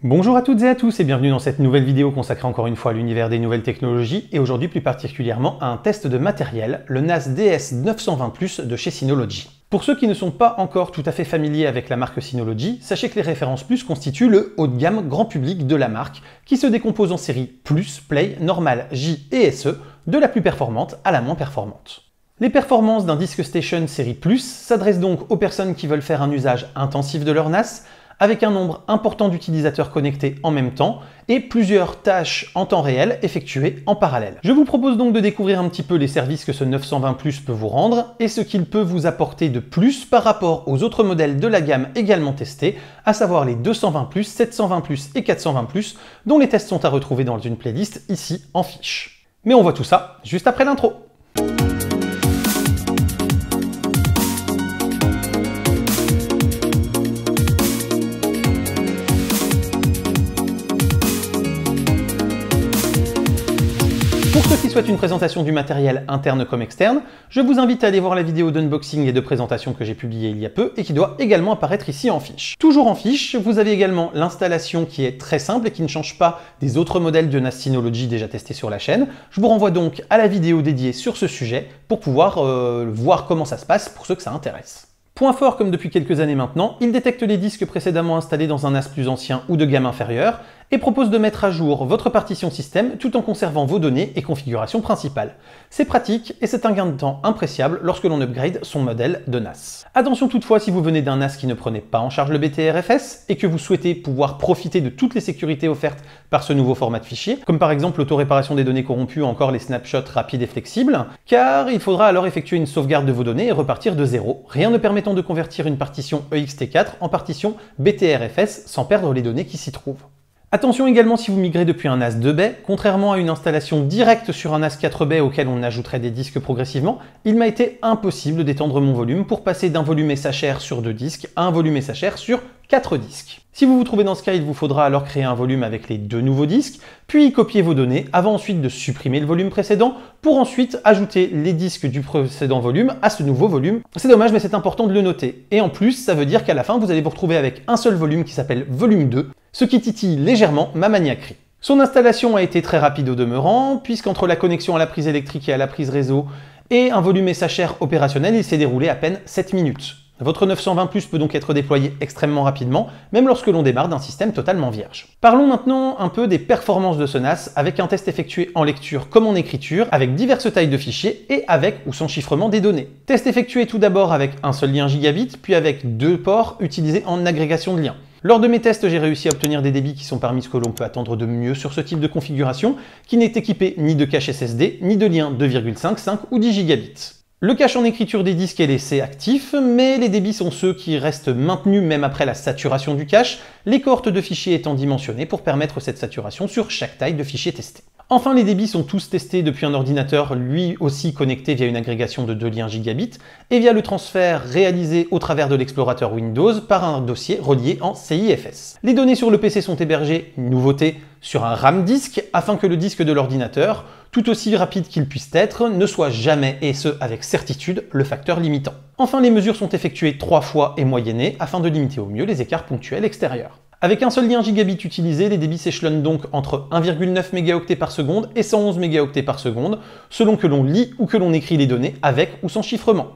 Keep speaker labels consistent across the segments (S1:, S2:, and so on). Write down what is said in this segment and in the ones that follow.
S1: Bonjour à toutes et à tous et bienvenue dans cette nouvelle vidéo consacrée encore une fois à l'univers des nouvelles technologies et aujourd'hui plus particulièrement à un test de matériel, le NAS DS920 de chez Synology. Pour ceux qui ne sont pas encore tout à fait familiers avec la marque Synology, sachez que les références Plus constituent le haut de gamme grand public de la marque qui se décompose en séries Plus, Play, Normal, J et SE, de la plus performante à la moins performante. Les performances d'un Disk Station série Plus s'adressent donc aux personnes qui veulent faire un usage intensif de leur NAS, avec un nombre important d'utilisateurs connectés en même temps et plusieurs tâches en temps réel effectuées en parallèle. Je vous propose donc de découvrir un petit peu les services que ce 920 Plus peut vous rendre et ce qu'il peut vous apporter de plus par rapport aux autres modèles de la gamme également testés, à savoir les 220 Plus, 720 Plus et 420 Plus, dont les tests sont à retrouver dans une playlist ici en fiche. Mais on voit tout ça juste après l'intro. Pour ceux qui souhaitent une présentation du matériel interne comme externe, je vous invite à aller voir la vidéo d'unboxing et de présentation que j'ai publiée il y a peu et qui doit également apparaître ici en fiche. Toujours en fiche, vous avez également l'installation qui est très simple et qui ne change pas des autres modèles de NAS Synology déjà testés sur la chaîne. Je vous renvoie donc à la vidéo dédiée sur ce sujet pour pouvoir voir comment ça se passe pour ceux que ça intéresse. Point fort, comme depuis quelques années maintenant, il détecte les disques précédemment installés dans un NAS plus ancien ou de gamme inférieure et propose de mettre à jour votre partition système tout en conservant vos données et configurations principales. C'est pratique et c'est un gain de temps appréciable lorsque l'on upgrade son modèle de NAS. Attention toutefois, si vous venez d'un NAS qui ne prenait pas en charge le BTRFS et que vous souhaitez pouvoir profiter de toutes les sécurités offertes par ce nouveau format de fichier, comme par exemple l'auto-réparation des données corrompues ou encore les snapshots rapides et flexibles, car il faudra alors effectuer une sauvegarde de vos données et repartir de zéro, rien ne permettant de convertir une partition EXT4 en partition BTRFS sans perdre les données qui s'y trouvent. Attention également si vous migrez depuis un NAS 2 bay, contrairement à une installation directe sur un NAS 4 bay auquel on ajouterait des disques progressivement, il m'a été impossible d'étendre mon volume pour passer d'un volume SHR sur 2 disques à un volume SHR sur 4 disques. Si vous vous trouvez dans ce cas, il vous faudra alors créer un volume avec les 2 nouveaux disques, puis y copier vos données avant ensuite de supprimer le volume précédent pour ensuite ajouter les disques du précédent volume à ce nouveau volume. C'est dommage mais c'est important de le noter. Et en plus, ça veut dire qu'à la fin, vous allez vous retrouver avec un seul volume qui s'appelle volume 2, ce qui titille légèrement ma maniaquerie. Son installation a été très rapide au demeurant, puisqu'entre la connexion à la prise électrique et à la prise réseau et un volume SHR opérationnel, il s'est déroulé à peine 7 minutes. Votre 920 Plus peut donc être déployé extrêmement rapidement, même lorsque l'on démarre d'un système totalement vierge. Parlons maintenant un peu des performances de ce NAS, avec un test effectué en lecture comme en écriture, avec diverses tailles de fichiers et avec ou sans chiffrement des données. Test effectué tout d'abord avec un seul lien gigabit, puis avec 2 ports utilisés en agrégation de liens. Lors de mes tests, j'ai réussi à obtenir des débits qui sont parmi ce que l'on peut attendre de mieux sur ce type de configuration, qui n'est équipé ni de cache SSD, ni de lien 2,5, 5 ou 10 gigabits. Le cache en écriture des disques est laissé actif, mais les débits sont ceux qui restent maintenus même après la saturation du cache, les cohortes de fichiers étant dimensionnées pour permettre cette saturation sur chaque taille de fichier testé. Enfin, les débits sont tous testés depuis un ordinateur, lui aussi connecté via une agrégation de 2 liens gigabit, et via le transfert réalisé au travers de l'explorateur Windows par un dossier relié en CIFS. Les données sur le PC sont hébergées, nouveauté, sur un RAM disk, afin que le disque de l'ordinateur, tout aussi rapide qu'il puisse être, ne soit jamais, et ce avec certitude, le facteur limitant. Enfin, les mesures sont effectuées 3 fois et moyennées, afin de limiter au mieux les écarts ponctuels extérieurs. Avec un seul lien gigabit utilisé, les débits s'échelonnent donc entre 1,9 mégaoctets par seconde et 111 mégaoctets par seconde, selon que l'on lit ou que l'on écrit les données avec ou sans chiffrement.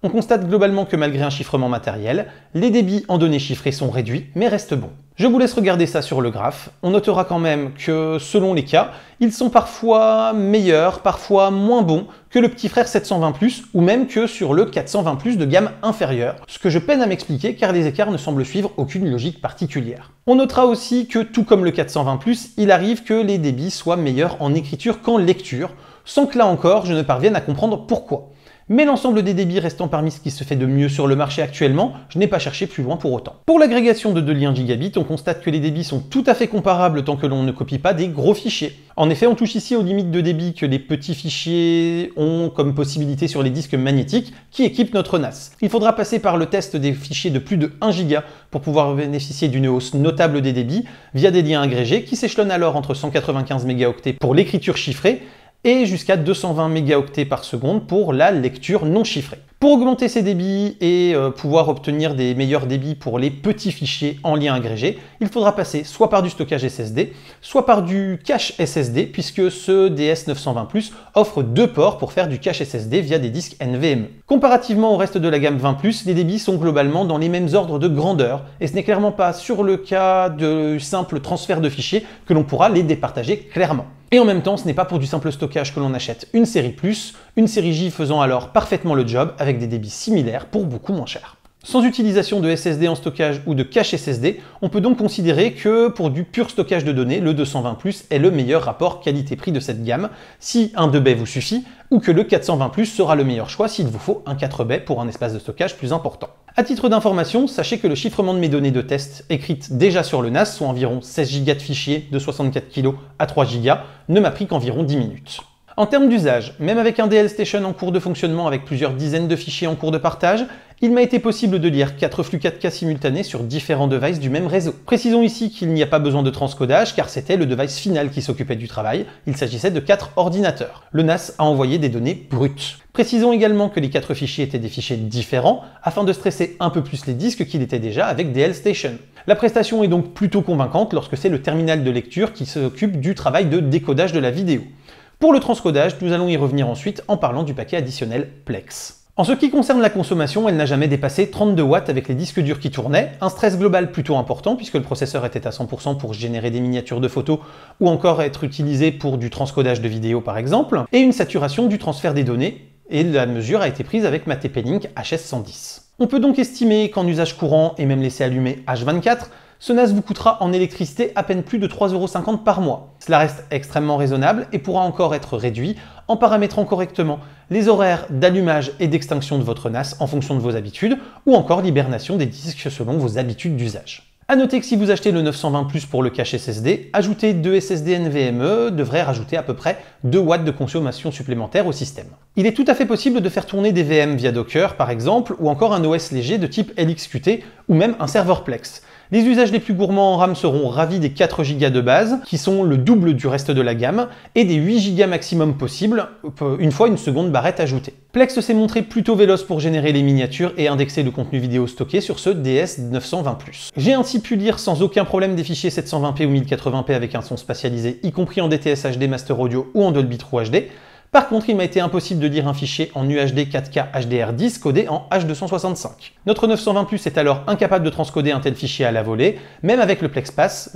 S1: On constate globalement que malgré un chiffrement matériel, les débits en données chiffrées sont réduits, mais restent bons. Je vous laisse regarder ça sur le graphe. On notera quand même que, selon les cas, ils sont parfois meilleurs, parfois moins bons que le petit frère 720 Plus ou même que sur le 420 Plus de gamme inférieure, ce que je peine à m'expliquer car les écarts ne semblent suivre aucune logique particulière. On notera aussi que, tout comme le 420 Plus, il arrive que les débits soient meilleurs en écriture qu'en lecture, sans que là encore je ne parvienne à comprendre pourquoi. Mais l'ensemble des débits restant parmi ce qui se fait de mieux sur le marché actuellement, je n'ai pas cherché plus loin pour autant. Pour l'agrégation de 2 liens gigabit, on constate que les débits sont tout à fait comparables tant que l'on ne copie pas des gros fichiers. En effet, on touche ici aux limites de débit que les petits fichiers ont comme possibilité sur les disques magnétiques qui équipent notre NAS. Il faudra passer par le test des fichiers de plus de 1 giga pour pouvoir bénéficier d'une hausse notable des débits via des liens agrégés qui s'échelonnent alors entre 195 mégaoctets pour l'écriture chiffrée et jusqu'à 220 mégaoctets par seconde pour la lecture non chiffrée. Pour augmenter ces débits et pouvoir obtenir des meilleurs débits pour les petits fichiers en lien agrégé, il faudra passer soit par du stockage SSD, soit par du cache SSD, puisque ce DS920 offre 2 ports pour faire du cache SSD via des disques NVMe. Comparativement au reste de la gamme 20 +, les débits sont globalement dans les mêmes ordres de grandeur, et ce n'est clairement pas sur le cas de simple transfert de fichiers que l'on pourra les départager clairement. Et en même temps, ce n'est pas pour du simple stockage que l'on achète une série Plus, une série J faisant alors parfaitement le job avec des débits similaires pour beaucoup moins cher. Sans utilisation de SSD en stockage ou de cache SSD, on peut donc considérer que pour du pur stockage de données, le 220 est le meilleur rapport qualité-prix de cette gamme, si un 2 bay vous suffit, ou que le 420 sera le meilleur choix s'il vous faut un 4 bay pour un espace de stockage plus important. À titre d'information, sachez que le chiffrement de mes données de test écrites déjà sur le NAS, soit environ 16 Go de fichiers de 64 kg à 3 Go, ne m'a pris qu'environ 10 minutes. En termes d'usage, même avec un DL Station en cours de fonctionnement avec plusieurs dizaines de fichiers en cours de partage, il m'a été possible de lire 4 flux 4K simultanés sur différents devices du même réseau. Précisons ici qu'il n'y a pas besoin de transcodage car c'était le device final qui s'occupait du travail, il s'agissait de 4 ordinateurs. Le NAS a envoyé des données brutes. Précisons également que les 4 fichiers étaient des fichiers différents afin de stresser un peu plus les disques qu'il était déjà avec DL Station. La prestation est donc plutôt convaincante lorsque c'est le terminal de lecture qui s'occupe du travail de décodage de la vidéo. Pour le transcodage, nous allons y revenir ensuite en parlant du paquet additionnel Plex. En ce qui concerne la consommation, elle n'a jamais dépassé 32 watts avec les disques durs qui tournaient, un stress global plutôt important puisque le processeur était à 100% pour générer des miniatures de photos ou encore être utilisé pour du transcodage de vidéos par exemple, et une saturation du transfert des données, et la mesure a été prise avec ma TP-Link HS110. On peut donc estimer qu'en usage courant et même laissé allumer H24, ce NAS vous coûtera en électricité à peine plus de 3,50 € par mois. Cela reste extrêmement raisonnable et pourra encore être réduit en paramétrant correctement les horaires d'allumage et d'extinction de votre NAS en fonction de vos habitudes ou encore l'hibernation des disques selon vos habitudes d'usage. A noter que si vous achetez le 920 pour le cache SSD, ajouter 2 SSD NVMe devrait rajouter à peu près 2 watts de consommation supplémentaire au système. Il est tout à fait possible de faire tourner des VM via Docker par exemple, ou encore un OS léger de type LXQT, ou même un serveur Plex. Les usages les plus gourmands en RAM seront ravis des 4 Go de base, qui sont le double du reste de la gamme, et des 8 Go maximum possibles, une fois une seconde barrette ajoutée. Plex s'est montré plutôt véloce pour générer les miniatures et indexer le contenu vidéo stocké sur ce DS920 +. J'ai ainsi pu lire sans aucun problème des fichiers 720p ou 1080p avec un son spatialisé, y compris en DTS HD Master Audio ou en Dolby True HD. Par contre, il m'a été impossible de lire un fichier en UHD 4K HDR10 codé en H265. Notre 920 est alors incapable de transcoder un tel fichier à la volée, même avec le PlexPass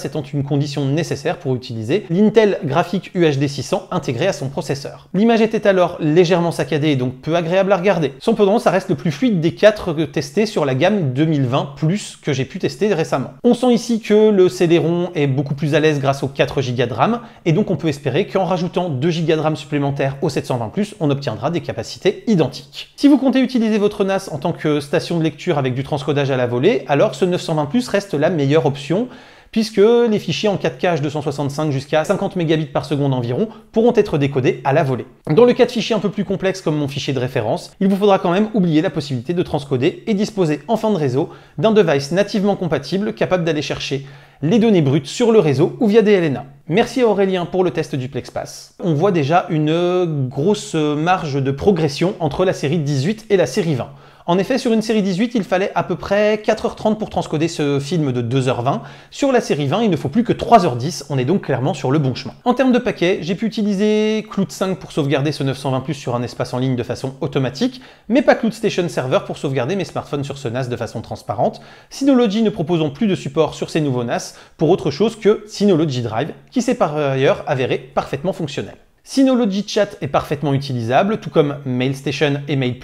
S1: étant une condition nécessaire pour utiliser l'Intel Graphics UHD 600 intégré à son processeur. L'image était alors légèrement saccadée et donc peu agréable à regarder. Cependant, ça reste le plus fluide des 4 testés sur la gamme 2020 que j'ai pu tester récemment. On sent ici que le CD-ROM est beaucoup plus à l'aise grâce aux 4 Go de RAM, et donc on peut espérer qu'en rajoutant 2 Go de RAM supplémentaires au 720 +, on obtiendra des capacités identiques. Si vous comptez utiliser votre NAS en tant que station de lecture avec du transcodage à la volée, alors ce 920 reste la meilleure option, puisque les fichiers en 4K H265 jusqu'à 50 mégabits par seconde environ pourront être décodés à la volée. Dans le cas de fichiers un peu plus complexes comme mon fichier de référence, il vous faudra quand même oublier la possibilité de transcoder et disposer en fin de réseau d'un device nativement compatible capable d'aller chercher les données brutes sur le réseau ou via DLNA. Merci à Aurélien pour le test du PlexPass. On voit déjà une grosse marge de progression entre la série 18 et la série 20. En effet, sur une série 18, il fallait à peu près 4h30 pour transcoder ce film de 2h20. Sur la série 20, il ne faut plus que 3h10, on est donc clairement sur le bon chemin. En termes de paquets, j'ai pu utiliser Cloud 5 pour sauvegarder ce 920 sur un espace en ligne de façon automatique, mais pas Cloud Station Server pour sauvegarder mes smartphones sur ce NAS de façon transparente. Synology ne proposant plus de support sur ces nouveaux NAS pour autre chose que Synology Drive, qui s'est par ailleurs avéré parfaitement fonctionnel. Synology Chat est parfaitement utilisable, tout comme MailStation et Mail+,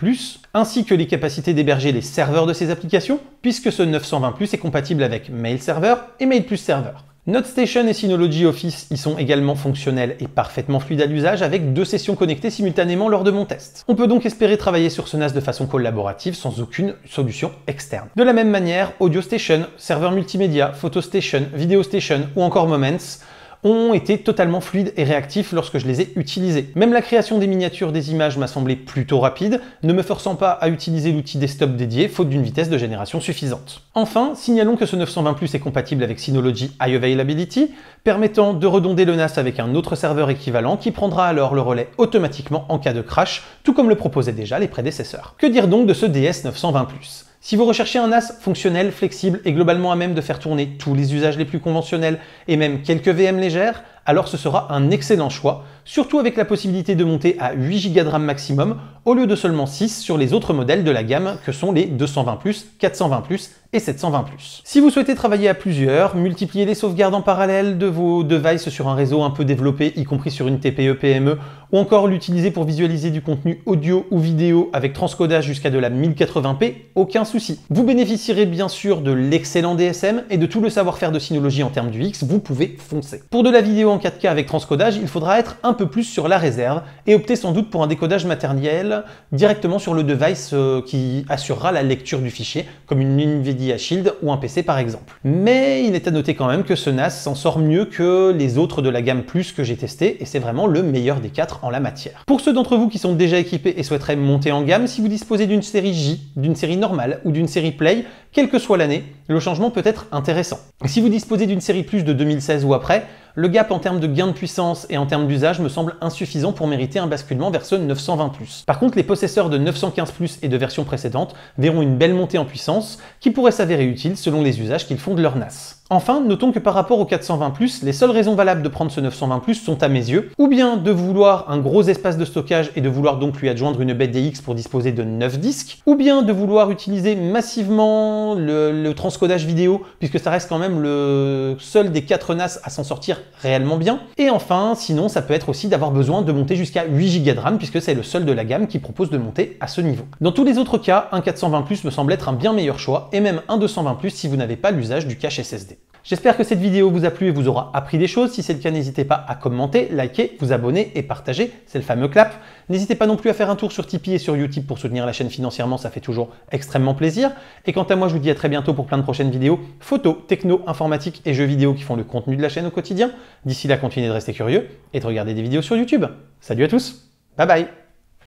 S1: ainsi que les capacités d'héberger les serveurs de ces applications, puisque ce 920 est compatible avec Mail Server et Mail+ Server. NoteStation et Synology Office y sont également fonctionnels et parfaitement fluides à l'usage avec 2 sessions connectées simultanément lors de mon test. On peut donc espérer travailler sur ce NAS de façon collaborative sans aucune solution externe. De la même manière, AudioStation, serveur multimédia, PhotoStation, VideoStation ou encore Moments ont été totalement fluides et réactifs lorsque je les ai utilisés. Même la création des miniatures des images m'a semblé plutôt rapide, ne me forçant pas à utiliser l'outil desktop dédié, faute d'une vitesse de génération suffisante. Enfin, signalons que ce 920 Plus est compatible avec Synology High Availability, permettant de redonder le NAS avec un autre serveur équivalent qui prendra alors le relais automatiquement en cas de crash, tout comme le proposaient déjà les prédécesseurs. Que dire donc de ce DS 920 Plus ? Si vous recherchez un NAS fonctionnel, flexible et globalement à même de faire tourner tous les usages les plus conventionnels et même quelques VM légères, alors ce sera un excellent choix, surtout avec la possibilité de monter à 8 Go de RAM maximum au lieu de seulement 6 sur les autres modèles de la gamme que sont les 220+, 420+, et 720+. Si vous souhaitez travailler à plusieurs, multiplier les sauvegardes en parallèle de vos devices sur un réseau un peu développé, y compris sur une TPE-PME, ou encore l'utiliser pour visualiser du contenu audio ou vidéo avec transcodage jusqu'à de la 1080p, aucun souci. Vous bénéficierez bien sûr de l'excellent DSM et de tout le savoir-faire de Synology en termes d'UX, vous pouvez foncer. Pour de la vidéo en 4K avec transcodage, il faudra être un peu plus sur la réserve et opter sans doute pour un décodage matériel directement sur le device qui assurera la lecture du fichier, comme une Nvidia Shield ou un PC par exemple. Mais il est à noter quand même que ce NAS s'en sort mieux que les autres de la gamme Plus que j'ai testé et c'est vraiment le meilleur des 4 en la matière. Pour ceux d'entre vous qui sont déjà équipés et souhaiteraient monter en gamme, si vous disposez d'une série J, d'une série normale ou d'une série Play, quelle que soit l'année, le changement peut être intéressant. Et si vous disposez d'une série Plus de 2016 ou après, le gap en termes de gain de puissance et en termes d'usage me semble insuffisant pour mériter un basculement vers ce 920+. Par contre, les possesseurs de 915+ et de versions précédentes verront une belle montée en puissance qui pourrait s'avérer utile selon les usages qu'ils font de leur NAS. Enfin, notons que par rapport au 420+, les seules raisons valables de prendre ce 920+ sont à mes yeux, ou bien de vouloir un gros espace de stockage et de vouloir donc lui adjoindre une baie DX pour disposer de 9 disques, ou bien de vouloir utiliser massivement le transcodage vidéo, puisque ça reste quand même le seul des 4 NAS à s'en sortir réellement bien. Et enfin, sinon, ça peut être aussi d'avoir besoin de monter jusqu'à 8 Go de RAM, puisque c'est le seul de la gamme qui propose de monter à ce niveau. Dans tous les autres cas, un 420+ me semble être un bien meilleur choix, et même un 220+ si vous n'avez pas l'usage du cache SSD. J'espère que cette vidéo vous a plu et vous aura appris des choses. Si c'est le cas, n'hésitez pas à commenter, liker, vous abonner et partager. C'est le fameux clap. N'hésitez pas non plus à faire un tour sur Tipeee et sur Utip pour soutenir la chaîne financièrement, ça fait toujours extrêmement plaisir. Et quant à moi, je vous dis à très bientôt pour plein de prochaines vidéos, photos, techno, informatique et jeux vidéo qui font le contenu de la chaîne au quotidien. D'ici là, continuez de rester curieux et de regarder des vidéos sur YouTube. Salut à tous, bye bye.